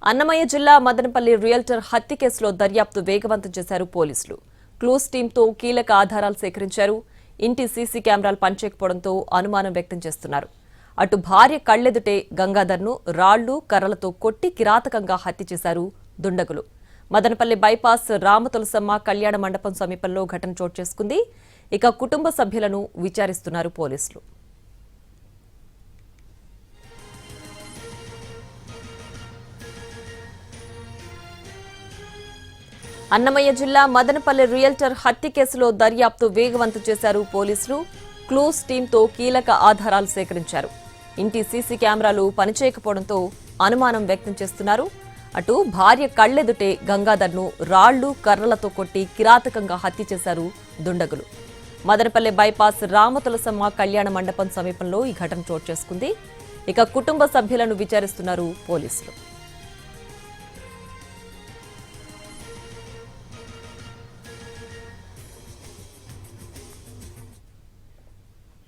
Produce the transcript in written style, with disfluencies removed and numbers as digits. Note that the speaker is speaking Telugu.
అన్నమయ్య జిల్లా మదనపల్లి రియల్టర్ హత్య కేసులో దర్యాప్తు వేగవంతం చేశారు పోలీసులు. క్లూస్ టీంతో కీలక ఆధారాలు సేకరించారు. ఇంటి సీసీ కెమెరాలు పనిచేయకపోవడంతో అనుమానం వ్యక్తం చేస్తున్నారు. అటు భార్య కళ్లెదుటే గంగాధర్ను రాళ్లు కర్రలతో కొట్టి కిరాతకంగా హత్య చేశారు దుండగులు. మదనపల్లి బైపాస్ రామతులసమ్మ కళ్యాణ మండపం సమీపంలో ఘటన చోటు చేసుకుంది. ఇక కుటుంబ సభ్యులను విచారిస్తున్నారు పోలీసులు. అన్నమయ్య జిల్లా మదనపల్లి రియల్టర్ హత్య కేసులో దర్యాప్తు వేగవంతం చేశారు పోలీసులు. క్లూస్ టీంతో కీలక ఆధారాలు సేకరించారు. ఇంటి సీసీ కెమెరాలు పనిచేయకపోవడంతో అనుమానం వ్యక్తం చేస్తున్నారు. అటు భార్య కళ్లెదుటే గంగాధర్ను రాళ్లు కర్రలతో కొట్టి కిరాతకంగా హత్య చేశారు దుండగులు. మదనపల్లి బైపాస్ రామతులసమ్మ కళ్యాణ మండపం సమీపంలో ఈ ఘటన చోటు చేసుకుంది. ఇక కుటుంబ సభ్యులను విచారిస్తున్నారు పోలీసులు.